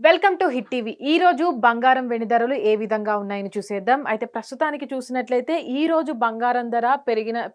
Welcome to hit TV. ఈ రోజు బంగారం వెండి ధరలు ఏ విధంగా ఉన్నాయని చూసేద్దాం. అయితే ప్రస్తుతానికి చూసినట్లయితే ఈ రోజు బంగారం ధర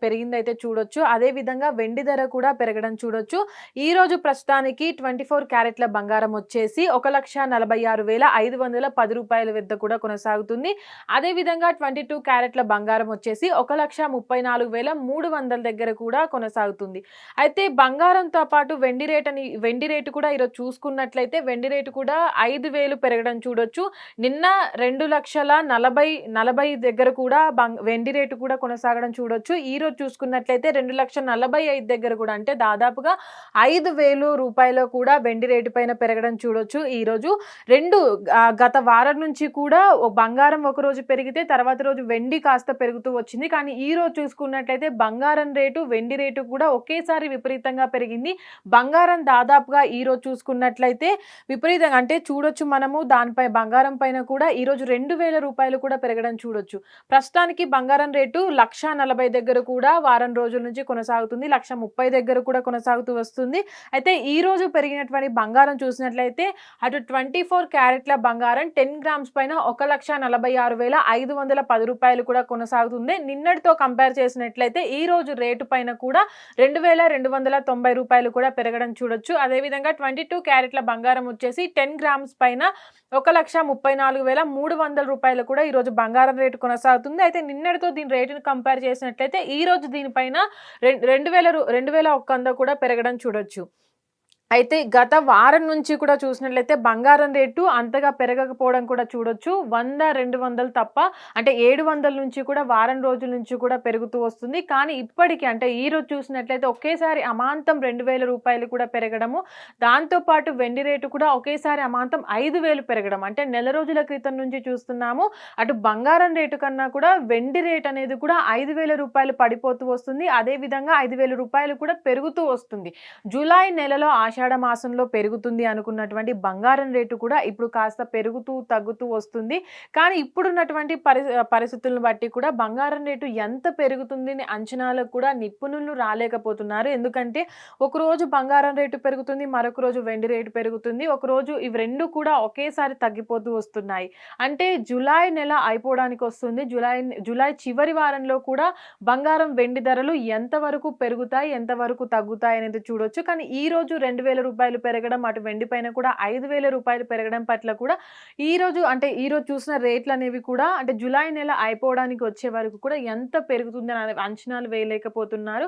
పెరిగిందైతే చూడొచ్చు. అదే విధంగా వెండి ధర కూడా పెరగడం చూడొచ్చు. ఈ రోజు ప్రస్తుతానికి 24 క్యారెట్ల బంగారం వచ్చేసి 1,46,510 వద్ద కూడా కొనసాగుతుంది. అదే విధంగా 22 క్యారెట్ల బంగారం వచ్చేసి 1,34,300 దగ్గర కూడా కొనసాగుతుంది. అయితే బంగారంతో పాటు వెండి రేటు కూడా ఈరోజు చూసుకున్నట్లయితే వెండి రేటు కూడా 5,000 పెరగడం చూడొచ్చు. నిన్న 2,40,40 దగ్గర కూడా వెండి రేటు కూడా కొనసాగడం చూడొచ్చు. ఈరోజు చూసుకున్నట్లయితే 2,45,000 దగ్గర కూడా అంటే దాదాపుగా 5,000 రూపాయలు కూడా వెండి రేటు పైన పెరగడం చూడొచ్చు. ఈరోజు గత వారం నుంచి కూడా బంగారం ఒకరోజు పెరిగితే తర్వాత రోజు వెండి కాస్త పెరుగుతూ వచ్చింది. కానీ ఈరోజు చూసుకున్నట్లయితే బంగారం రేటు, వెండి రేటు కూడా ఒకేసారి విపరీతంగా పెరిగింది. బంగారం దాదాపుగా ఈరోజు చూసుకున్నట్లయితే విపరీతంగా అంటే చూడొచ్చు మనము బంగారం పైన కూడా ఈరోజు 2,000 రూపాయలు కూడా పెరగడం చూడొచ్చు. ప్రస్తుతానికి బంగారం రేటు 1,40,000 దగ్గర కూడా వారం రోజుల నుంచి కొనసాగుతుంది. 1,30,000 దగ్గర కూడా కొనసాగుతూ వస్తుంది. అయితే ఈ రోజు పెరిగినటువంటి బంగారం చూసినట్లయితే అటు 24 క్యారెట్ల బంగారం 10 గ్రామ్స్ పైన 1,46,510 రూపాయలు కూడా కొనసాగుతుంది. నిన్నటితో కంపేర్ చేసినట్లయితే ఈ రోజు రేటు పైన కూడా 2,290 రూపాయలు కూడా పెరగడం చూడొచ్చు. అదేవిధంగా 22 క్యారెట్ల బంగారం వచ్చేసి 10 గ్రామ్స్ పైన 1,34,300 రూపాయలు కూడా ఈరోజు బంగారం రేటు కొనసాగుతుంది. అయితే నిన్నటితో దీని రేటును కంపేర్ చేసినట్లయితే ఈ రోజు దీనిపైన 2,100 కూడా పెరగడం చూడొచ్చు. అయితే గత వారం నుంచి కూడా చూసినట్లయితే బంగారం రేటు అంతగా పెరగకపోవడం కూడా చూడొచ్చు. 100, 200 తప్ప అంటే 700 నుంచి కూడా వారం రోజుల నుంచి కూడా పెరుగుతూ వస్తుంది. కానీ ఇప్పటికి అంటే ఈరోజు చూసినట్లయితే ఒకేసారి అమాంతం 2,000 రూపాయలు కూడా పెరగడము. దాంతోపాటు వెండి రేటు కూడా ఒకేసారి అమాంతం 5,000 పెరగడం. అంటే నెల రోజుల క్రితం నుంచి చూస్తున్నాము. అటు బంగారం రేటు కన్నా కూడా వెండి రేట్ అనేది కూడా 5,000 రూపాయలు పడిపోతూ వస్తుంది. అదేవిధంగా 5,000 రూపాయలు కూడా పెరుగుతూ వస్తుంది. జూలై నెలలో ఆషాఢ మాసంలో పెరుగుతుంది అనుకున్నటువంటి బంగారం రేటు కూడా ఇప్పుడు కాస్త పెరుగుతూ తగ్గుతూ వస్తుంది. కానీ ఇప్పుడున్నటువంటి పరిస్థితులను బట్టి కూడా బంగారం రేటు ఎంత పెరుగుతుంది అని అంచనాలకు కూడా నిపుణులు రాలేకపోతున్నారు. ఎందుకంటే ఒకరోజు బంగారం రేటు పెరుగుతుంది, మరొక రోజు వెండి రేటు పెరుగుతుంది. ఒకరోజు ఇవి రెండు కూడా ఒకేసారి తగ్గిపోతూ వస్తున్నాయి. అంటే జూలై నెల అయిపోవడానికి వస్తుంది. జూలై చివరి వారంలో కూడా బంగారం వెండి ధరలు ఎంతవరకు పెరుగుతాయి, ఎంతవరకు తగ్గుతాయి అనేది చూడొచ్చు. కానీ ఈ రోజు 2,000 రూపాయలు పెరగడం, అటు వెండి పైన కూడా 5,000 రూపాయలు పెరగడం పట్ల కూడా ఈ రోజు చూసిన రేట్లు అనేవి కూడా అంటే జూలై నెల అయిపోవడానికి వచ్చే వరకు కూడా ఎంత పెరుగుతుందని అంచనాలు వేయలేకపోతున్నారు.